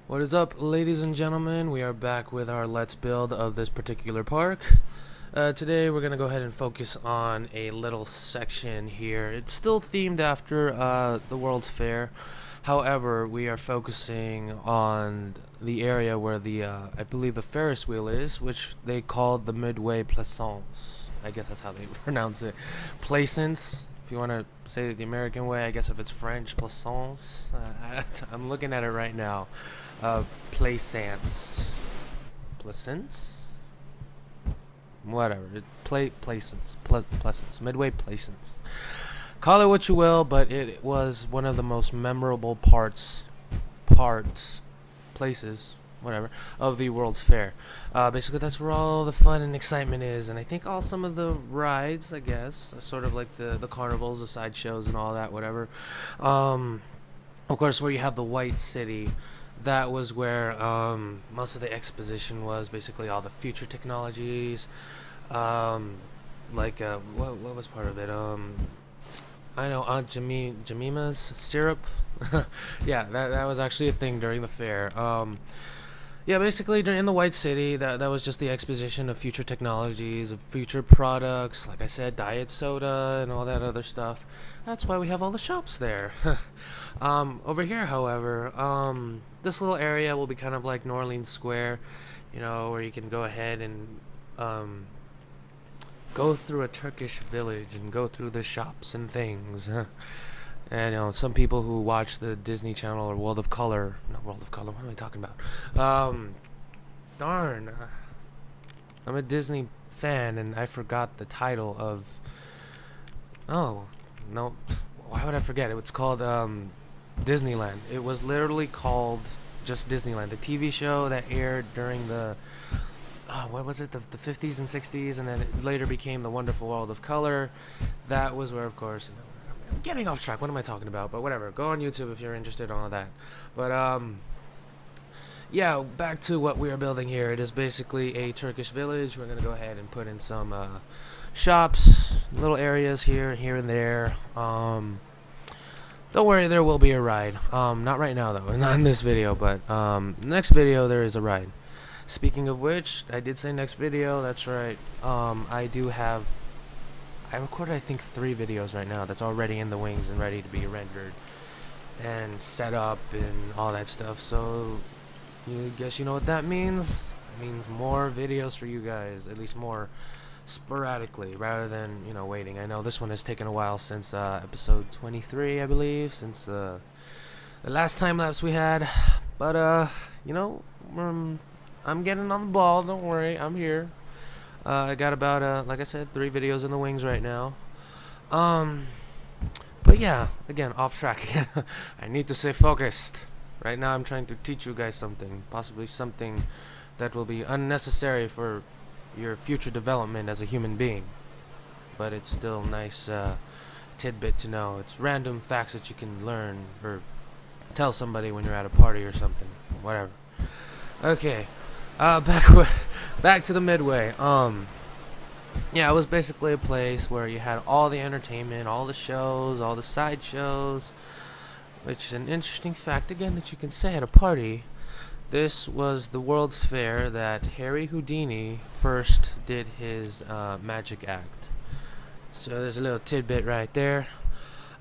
What is up, ladies and gentlemen? We are back with our Let's Build of this particular park. Today we're going to go ahead and focus on a little section here. It's still themed after the World's Fair. However, we are focusing on the area where the, I believe the Ferris wheel is, which they called the Midway Plaisance. I guess that's how they pronounce it. Plaisance. If you want to say it the American way, I guess if it's French, Plaisance. I'm looking at it right now. Plaisance. Plaisance? Whatever. Plaisance. Plaisance. Midway Plaisance. Call it what you will, but it was one of the most memorable places, whatever, of the World's Fair. Basically, that's where all the fun and excitement is, and I think some of the rides, I guess, sort of like the carnivals, the sideshows, and all that, whatever. Of course, where you have the White City, that was where most of the exposition was. Basically, all the future technologies, what was part of it? I know Aunt Jemima's syrup. Yeah, that was actually a thing during the fair. Yeah, basically in the White City, that was just the exposition of future technologies, of future products, like I said, diet soda and all that other stuff. That's why we have all the shops there. Over here, however, this little area will be kind of like New Orleans Square, you know, where you can go ahead and go through a Turkish village and go through the shops and things. And, you know, some people who watch the Disney Channel or World of Color, not World of Color, what am I talking about? Darn. I'm a Disney fan and I forgot the title of, oh, no, why would I forget? It was called Disneyland. It was literally called just Disneyland. The TV show that aired during the, what was it, the 50s and 60s, and then it later became The Wonderful World of Color. That was where, of course, you know, I'm getting off track. What am I talking about? But whatever. Go on YouTube if you're interested in all that. But, yeah, back to what we are building here. It is basically a Turkish village. We're going to go ahead and put in some shops, little areas here and there. Don't worry, there will be a ride. Not right now, though. Not in this video, but next video there is a ride. Speaking of which, I did say next video. That's right. I recorded, I think, 3 videos right now that's already in the wings and ready to be rendered and set up and all that stuff. So, you guess you know what that means? It means more videos for you guys, at least more sporadically, rather than, you know, waiting. I know this one has taken a while since episode 23, I believe, since the last time lapse we had. But, you know, I'm getting on the ball. Don't worry, I'm here. I got about, like I said, 3 videos in the wings right now. But yeah, again, off track again. I need to stay focused. Right now I'm trying to teach you guys something, possibly something that will be unnecessary for your future development as a human being. But it's still a nice tidbit to know. It's random facts that you can learn or tell somebody when you're at a party or something. Whatever. Okay. Back to the Midway. Yeah, it was basically a place where you had all the entertainment, all the shows, all the side shows, which is an interesting fact, again, that you can say at a party. This was the World's Fair that Harry Houdini first did his magic act. So there's a little tidbit right there.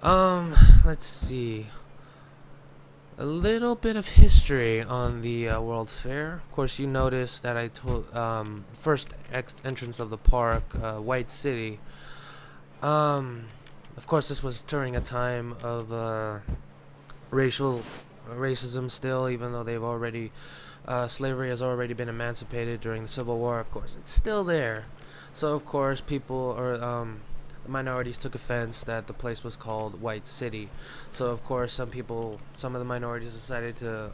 Let's see. A little bit of history on the World's Fair. Of course, you notice that I told first entrance of the park, White City. Of course, this was during a time of racism still, even though they've already slavery has already been emancipated during the Civil War. Of course, it's still there. So, of course, people or minorities took offense that the place was called White City. So of course some of the minorities decided to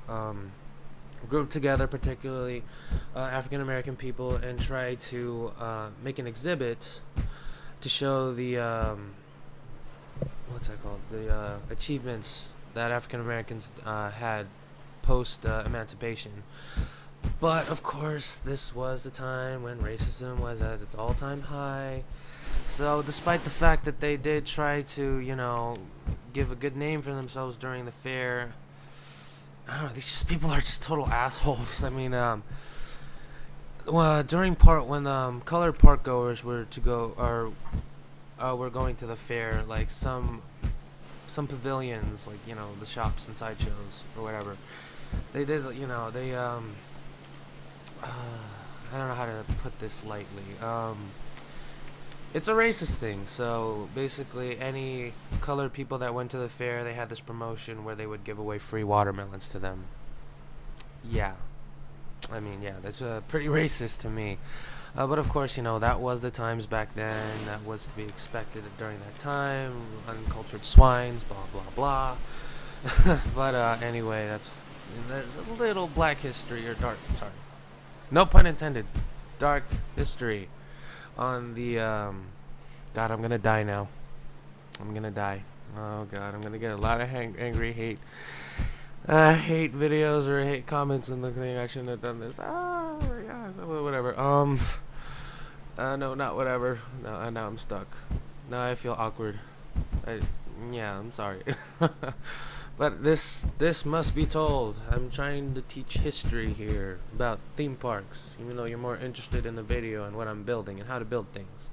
group together, particularly African American people, and try to make an exhibit to show the the achievements that African Americans had post emancipation. But of course, this was the time when racism was at its all-time high. So despite the fact that they did try to, you know, give a good name for themselves during the fair, I don't know, these just people are just total assholes. I mean, well, during part when colored park goers were to go or were going to the fair, like some pavilions, like, you know, the shops and sideshows or whatever, they did, you know, they I don't know how to put this lightly. It's a racist thing. So basically, any colored people that went to the fair, they had this promotion where they would give away free watermelons to them. Yeah, I mean, yeah, that's pretty racist to me. But of course, you know, that was the times back then. That was to be expected during that time. Uncultured swines, blah blah blah. But anyway, there's a little black history or dark. Sorry, no pun intended. Dark history on the God, I'm gonna die now. I'm gonna die. Oh God, I'm gonna get a lot of angry hate videos or hate comments in the thing. I shouldn't have done this. Oh yeah, whatever. No, not whatever. No, now I'm stuck. Now I feel awkward. Yeah, I'm sorry. But this must be told. I'm trying to teach history here about theme parks, even though you're more interested in the video and what I'm building and how to build things.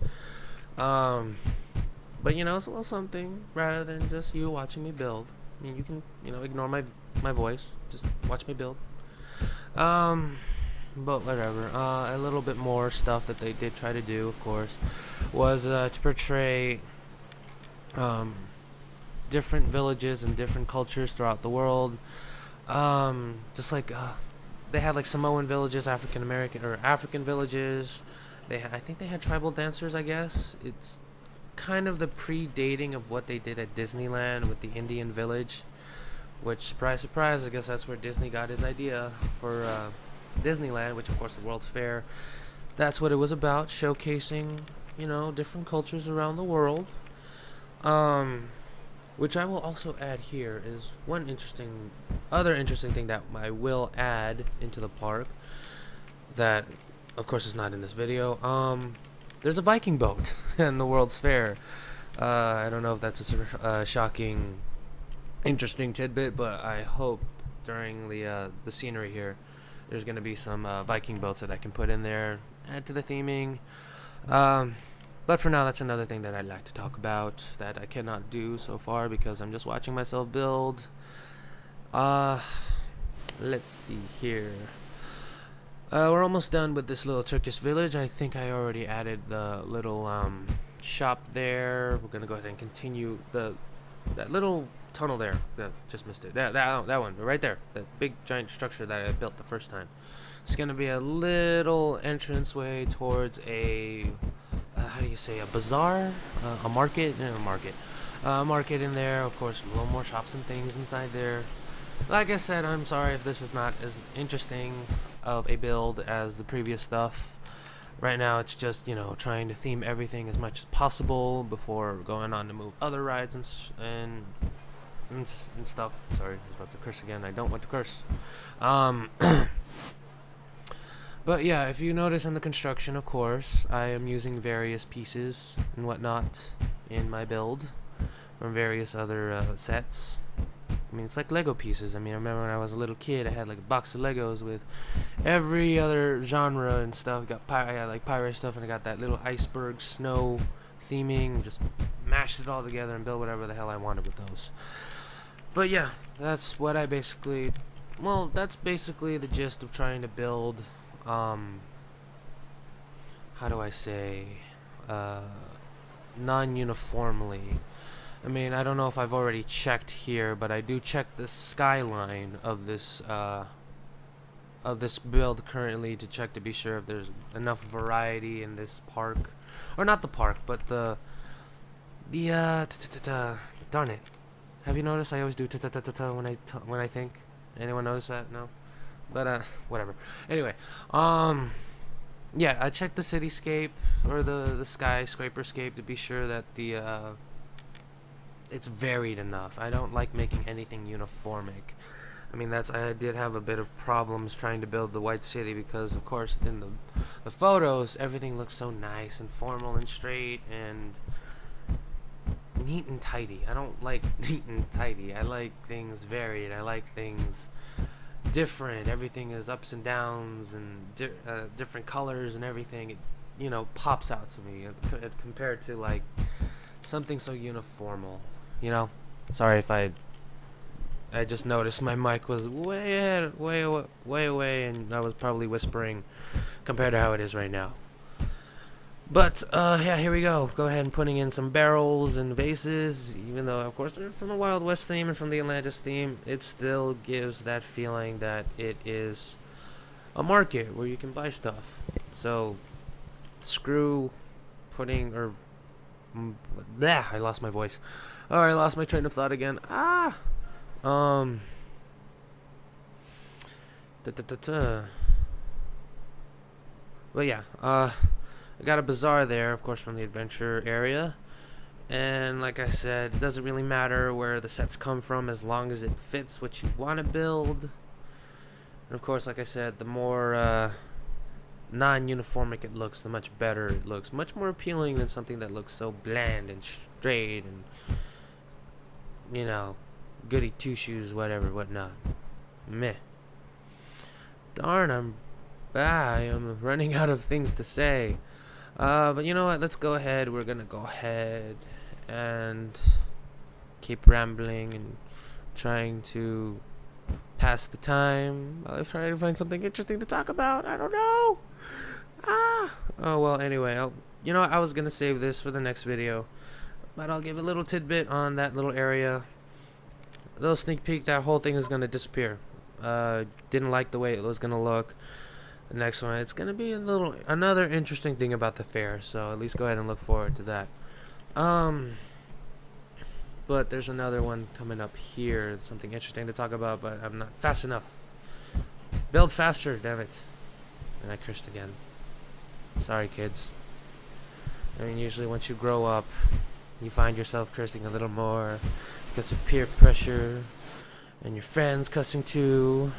But you know, it's a little something rather than just you watching me build. I mean, you can, you know, ignore my voice, just watch me build. But whatever. A little bit more stuff that they did try to do, of course, was to portray different villages and different cultures throughout the world. Just like they had like Samoan villages, African American or African villages. I think they had tribal dancers. I guess it's kind of the predating of what they did at Disneyland with the Indian village. Which, surprise, surprise, I guess that's where Disney got his idea for Disneyland, which of course the World's Fair. That's what it was about, showcasing, you know, different cultures around the world. Which I will also add here is other interesting thing that I will add into the park that, of course, is not in this video. There's a Viking boat in the World's Fair. I don't know if that's a shocking, interesting tidbit, but I hope during the scenery here, there's going to be some Viking boats that I can put in there, add to the theming. But for now, that's another thing that I'd like to talk about that I cannot do so far because I'm just watching myself build. Let's see here. We're almost done with this little Turkish village. I think I already added the little shop there. We're gonna go ahead and continue that little tunnel there. Just missed it. That one right there. That big giant structure that I built the first time. It's gonna be a little entranceway towards a how do you say, a bazaar, a market, market in there. Of course, a little more shops and things inside there. Like I said, I'm sorry if this is not as interesting of a build as the previous stuff. Right now, it's just, you know, trying to theme everything as much as possible before going on to move other rides and stuff. Sorry, I was about to curse again. I don't want to curse. But yeah, if you notice in the construction, of course, I am using various pieces and whatnot in my build from various other sets. I mean, it's like Lego pieces. I mean, I remember when I was a little kid, I had like a box of Legos with every other genre and stuff. I had like pirate stuff, and I got that little iceberg snow theming. Just mashed it all together and built whatever the hell I wanted with those. But yeah, that's what I basically... Well, that's basically the gist of trying to build... how do I say, non-uniformly. I mean, I don't know if I've already checked here, but I do check the skyline of this build currently to check to be sure if there's enough variety in this park, or not the park, but the darn it. Have you noticed I always do when I think? Anyone notice that? No? But whatever. Anyway, yeah, I checked the cityscape or the skyscraperscape to be sure that it's varied enough. I don't like making anything uniformic. I mean, I did have a bit of problems trying to build the White City because, of course, in the photos, everything looks so nice and formal and straight and neat and tidy. I don't like neat and tidy. I like things varied. I like things different. Everything is ups and downs and different colors and everything. It, pops out to me compared to like something so uniformal. Sorry if I just noticed my mic was way ahead, way away, and I was probably whispering compared to how it is right now. But, yeah, here we go. Go ahead and putting in some barrels and vases. Even though, of course, they're from the Wild West theme and from the Atlantis theme, it still gives that feeling that it is a market where you can buy stuff. So, screw putting, or, I lost my voice. I lost my train of thought again. But yeah, I got a bazaar there, of course, from the adventure area. And like I said, it doesn't really matter where the sets come from as long as it fits what you want to build. And of course, like I said, the more non-uniformic it looks, the much better it looks. Much more appealing than something that looks so bland and straight and, goody two-shoes, whatnot. Meh. Darn, I am running out of things to say. But you know what? Let's go ahead. We're gonna go ahead and keep rambling and trying to pass the time. I'll try to find something interesting to talk about. I don't know. Oh well. Anyway, I was gonna save this for the next video, but I'll give a little tidbit on that little area. A little sneak peek. That whole thing is gonna disappear. Didn't like the way it was gonna look. The next one, it's gonna be another interesting thing about the fair, so at least go ahead and look forward to that. But there's another one coming up here, something interesting to talk about, but I'm not fast enough. Build faster, damn it. And I cursed again. Sorry, kids. I mean, usually once you grow up, you find yourself cursing a little more because of peer pressure and your friends cussing too.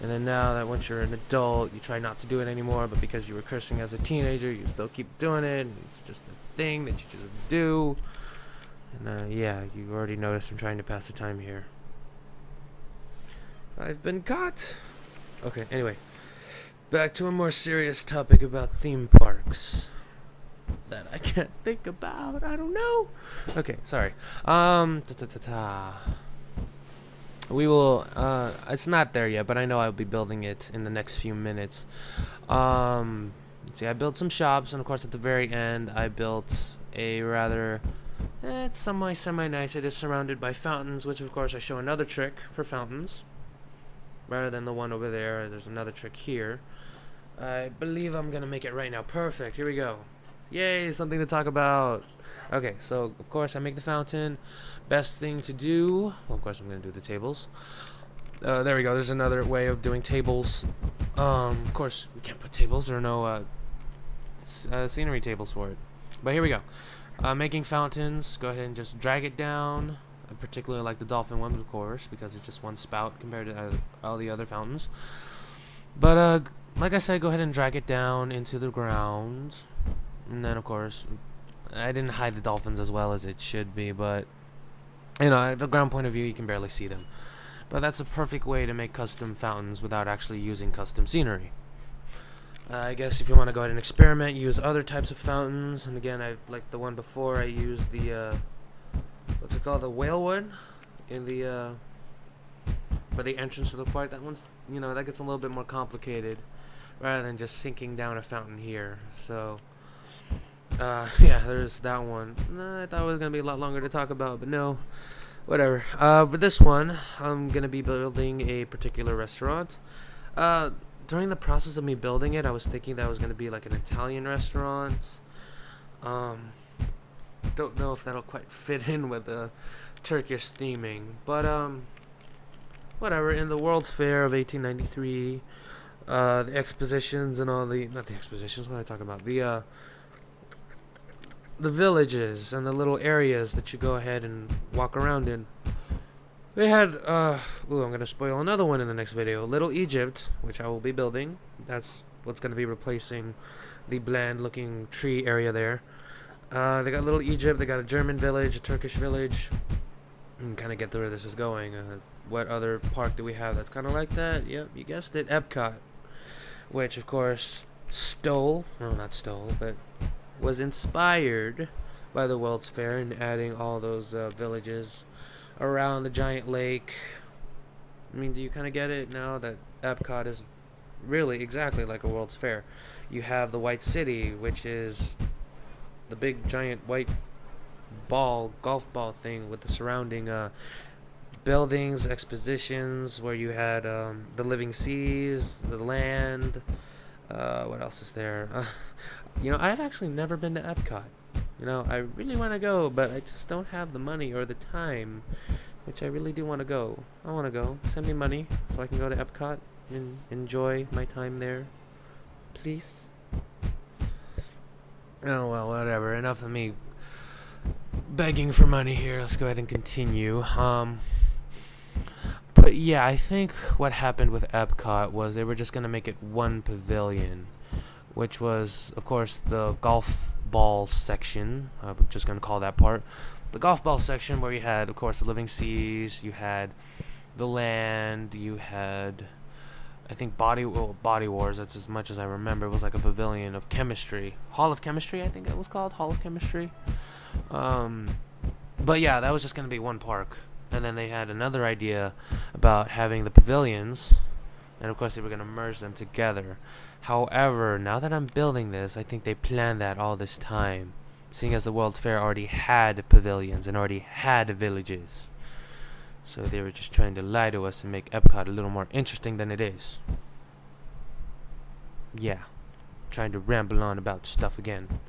And then now that once you're an adult, you try not to do it anymore, but because you were cursing as a teenager, you still keep doing it, and it's just a thing that you just do. And yeah, you already noticed I'm trying to pass the time here. I've been caught. Okay, anyway. Back to a more serious topic about theme parks that I can't think about. I don't know. Okay, sorry. We will, it's not there yet, but I know I'll be building it in the next few minutes. Let's see, I built some shops, and of course at the very end, I built a rather, it's semi-nice. It is surrounded by fountains, which of course I show another trick for fountains. Rather than the one over there, there's another trick here. I believe I'm gonna make it right now. Perfect, here we go. Yay, something to talk about. Okay, so of course I make the fountain. Best thing to do, well, of course I'm going to do the tables. There we go, there's another way of doing tables. Of course we can't put tables, there are no scenery tables for it. But here we go. Making fountains, go ahead and just drag it down. I particularly like the dolphin one, of course, because it's just one spout compared to all the other fountains. But like I said, go ahead and drag it down into the ground. And then of course, I didn't hide the dolphins as well as it should be, but at the ground point of view, you can barely see them. But that's a perfect way to make custom fountains without actually using custom scenery. I guess if you want to go ahead and experiment, use other types of fountains. And again, like the one before, I used the, what's it called, the whale one in the, for the entrance to the park. That one's, that gets a little bit more complicated rather than just sinking down a fountain here. So, yeah, there's that one. I thought it was going to be a lot longer to talk about, but no, whatever. For this one, I'm going to be building a particular restaurant. During the process of me building it, I was thinking that was going to be like an Italian restaurant. Don't know if that'll quite fit in with the Turkish theming, but whatever. In the World's Fair of 1893, the expositions and all not the expositions, what am I talking about? The villages and the little areas that you go ahead and walk around in. They had, ooh, I'm gonna spoil another one in the next video. Little Egypt, which I will be building. That's what's gonna be replacing the bland-looking tree area there. They got Little Egypt. They got a German village, a Turkish village. You can kind of get to where this is going. What other park do we have that's kind of like that? Yep, you guessed it, Epcot. Which, of course, not stole, but was inspired by the World's Fair and adding all those villages around the giant lake. I mean, do you kind of get it now that Epcot is really exactly like a World's Fair? You have the White City, which is the big giant white golf ball thing with the surrounding buildings, expositions, where you had the living seas, the land. What else is there? I've actually never been to Epcot. I really want to go, but I just don't have the money or the time, which I really do want to go. I want to go. Send me money so I can go to Epcot and enjoy my time there. Please. Oh, well, whatever. Enough of me begging for money here. Let's go ahead and continue. But yeah, I think what happened with Epcot was they were just going to make it one pavilion, which was, of course, the golf ball section. I'm just going to call that part the golf ball section, where you had, of course, the living seas, you had the land, you had, I think, Body Wars. That's as much as I remember. It was like a pavilion of chemistry, Hall of Chemistry, I think it was called, Hall of Chemistry. But yeah, that was just going to be one park. And then they had another idea about having the pavilions, and of course they were going to merge them together. However, now that I'm building this, I think they planned that all this time, seeing as the World's Fair already had pavilions and already had villages. So they were just trying to lie to us and make Epcot a little more interesting than it is. Yeah, trying to ramble on about stuff again.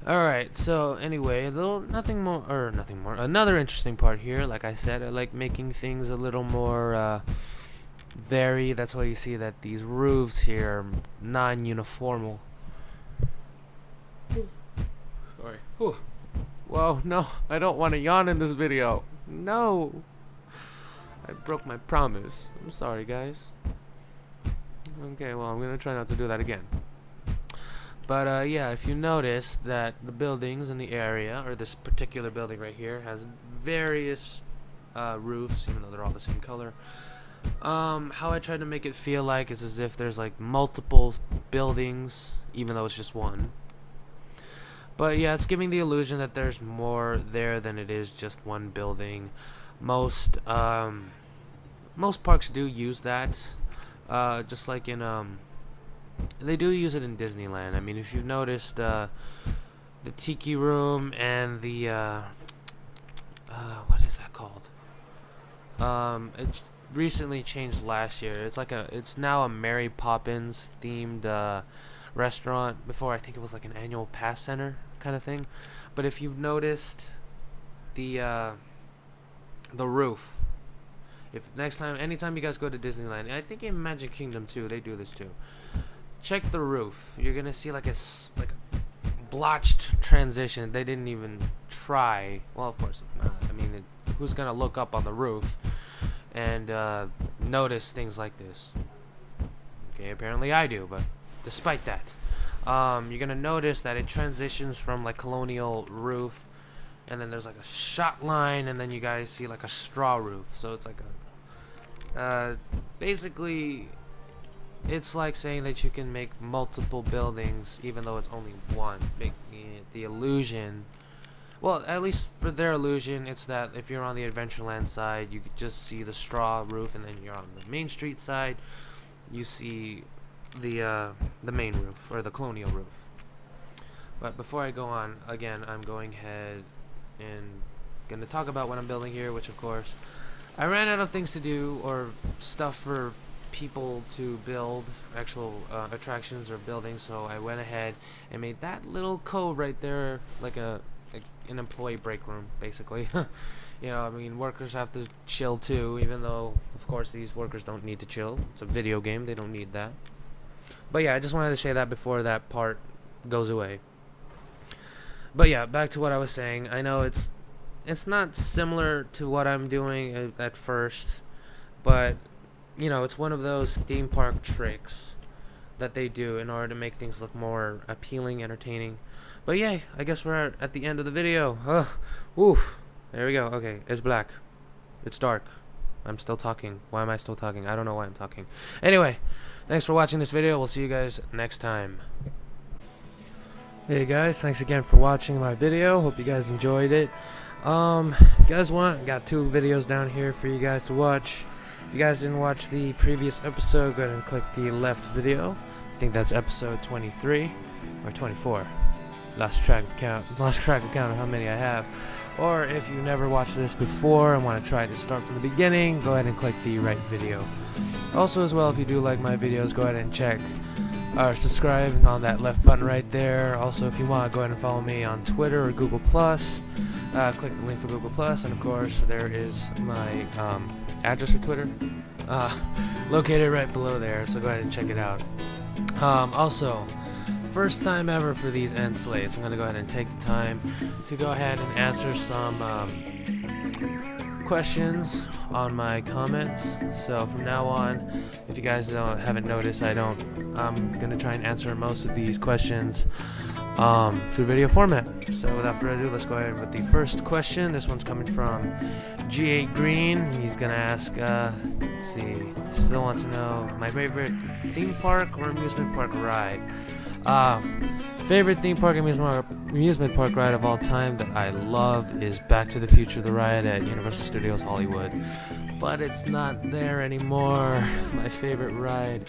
Alright, so anyway, another interesting part here. Like I said, I like making things a little more varied. That's why you see that these roofs here are non-uniformal. Sorry. Whew. Whoa, no, I don't want to yawn in this video. No. I broke my promise. I'm sorry, guys. Okay, well, I'm going to try not to do that again. But yeah, if you notice that the buildings in the area, or this particular building right here, has various roofs, even though they're all the same color. How I try to make it feel like is as if there's like multiple buildings, even though it's just one. But yeah, it's giving the illusion that there's more there than it is just one building. Most parks do use that, just like in they do use it in Disneyland. I mean, if you've noticed, the Tiki Room and the what is that called? It's recently changed last year. It's now a Mary Poppins themed restaurant. Before, I think it was like an annual pass center kind of thing. But if you've noticed the roof, anytime you guys go to Disneyland, I think in Magic Kingdom too, they do this too. Check the roof. You're gonna see like a blotched transition. They didn't even try. Well, of course not. I mean, who's gonna look up on the roof and notice things like this? Okay, apparently I do. But despite that, you're gonna notice that it transitions from like colonial roof, and then there's like a shot line, and then you guys see like a straw roof. So it's like basically. It's like saying that you can make multiple buildings even though it's only one, making it the illusion. Well, at least for their illusion, it's that if you're on the Adventureland side, you could just see the straw roof, and then you're on the Main Street side, you see the main roof, or the colonial roof. But before I go on, again, I'm going ahead and going to talk about what I'm building here, which of course, I ran out of things to do, or stuff for people to build, actual attractions or buildings, so I went ahead and made that little cove right there like an employee break room, basically. I mean, workers have to chill too, even though of course these workers don't need to chill. It's a video game, they don't need that. But yeah, I just wanted to say that before that part goes away. But yeah, back to what I was saying. I know it's it's not similar to what I'm doing at first, but you know, it's one of those theme park tricks that they do in order to make things look more appealing, entertaining. But yeah, I guess we're at the end of the video. Oof. There we go. Okay, it's black. It's dark. I'm still talking. Why am I still talking? I don't know why I'm talking. Anyway, thanks for watching this video. We'll see you guys next time. Hey guys, thanks again for watching my video. Hope you guys enjoyed it. If you guys want, I got 2 videos down here for you guys to watch. If you guys didn't watch the previous episode, go ahead and click the left video. I think that's episode 23 or 24. Lost track of count of how many I have. Or if you never watched this before and want to try to start from the beginning, go ahead and click the right video. Also as well, if you do like my videos, go ahead and check or subscribe on that left button right there. Also, if you want, go ahead and follow me on Twitter or Google+. Click the link for Google+, and of course there is my address for Twitter located right below there, so go ahead and check it out. Also, first time ever for these end slates, I'm going to go ahead and take the time to go ahead and answer some questions on my comments. So from now on, if you guys haven't noticed, I'm going to try and answer most of these questions through video format. So without further ado, let's go ahead with the first question. This one's coming from G8 Green. He's going to ask, let's see, still want to know my favorite theme park or amusement park ride. Favorite theme park amusement park ride of all time that I love is Back to the Future, the ride at Universal Studios Hollywood, but it's not there anymore. My favorite ride.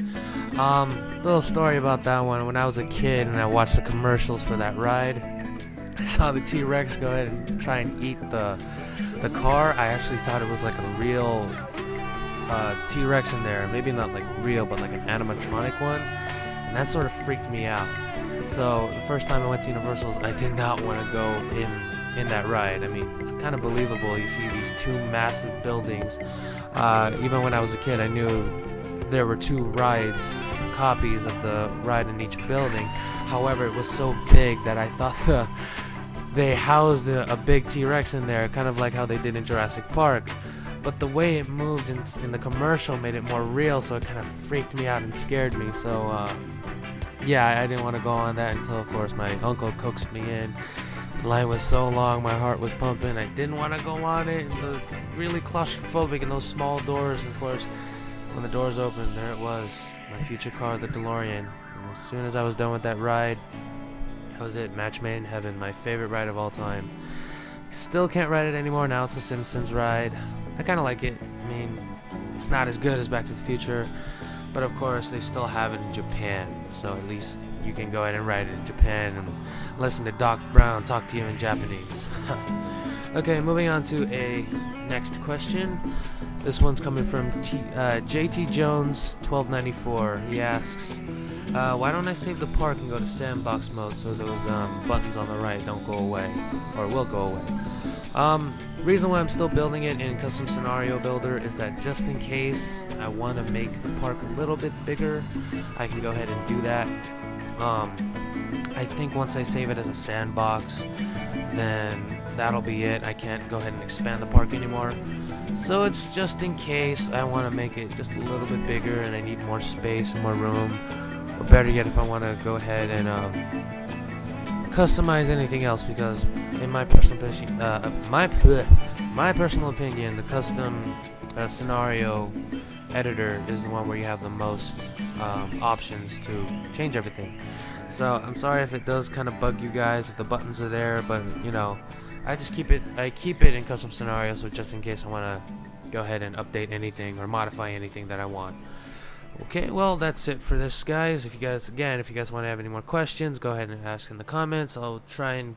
Little story about that one. When I was a kid and I watched the commercials for that ride, I saw the T-Rex go ahead and try and eat the car. I actually thought it was like a real T-Rex in there. Maybe not like real, but like an animatronic one. And that sort of freaked me out. So the first time I went to Universal's, I did not want to go in that ride. I mean, it's kind of believable. You see these 2 massive buildings. Even when I was a kid, I knew there were 2 rides, copies of the ride in each building. However, it was so big that I thought they housed a big T-Rex in there, kind of like how they did in Jurassic Park. But the way it moved in the commercial made it more real, so it kind of freaked me out and scared me. So yeah, I didn't want to go on that until, of course, my uncle coaxed me in. The line was so long, my heart was pumping. I didn't want to go on it. And the really claustrophobic in those small doors. And of course, when the doors opened, there it was, my future car, the DeLorean. And as soon as I was done with that ride, that was it. Match made in heaven. My favorite ride of all time. Still can't ride it anymore. Now it's the Simpsons ride. I kind of like it. I mean, it's not as good as Back to the Future, but of course they still have it in Japan, so at least you can go ahead and ride it in Japan and listen to Doc Brown talk to you in Japanese. Okay, moving on to a next question. This one's coming from JT Jones 1294. He asks, why don't I save the park and go to sandbox mode so those buttons on the right don't go away, or will go away? Reason why I'm still building it in Custom Scenario Builder is that just in case I want to make the park a little bit bigger, I can go ahead and do that. I think once I save it as a sandbox, then that'll be it. I can't go ahead and expand the park anymore. So it's just in case I want to make it just a little bit bigger and I need more space and more room. Or better yet, if I want to go ahead and customize anything else, because in my personal opinion, the custom scenario editor is the one where you have the most options to change everything. So I'm sorry if it does kind of bug you guys if the buttons are there, but you know, I keep it in custom scenario, so just in case I want to go ahead and update anything or modify anything that I want. Okay, well, that's it for this, guys. If you guys want to have any more questions, go ahead and ask in the comments. I'll try and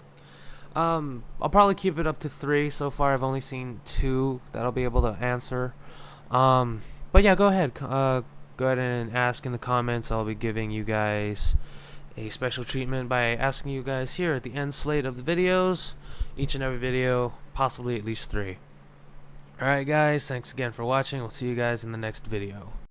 I'll probably keep it up to 3. So far I've only seen 2 that I'll be able to answer. But yeah, go ahead and ask in the comments. I'll be giving you guys a special treatment by asking you guys here at the end slate of the videos, each and every video, possibly at least 3. Alright guys, thanks again for watching. We'll see you guys in the next video.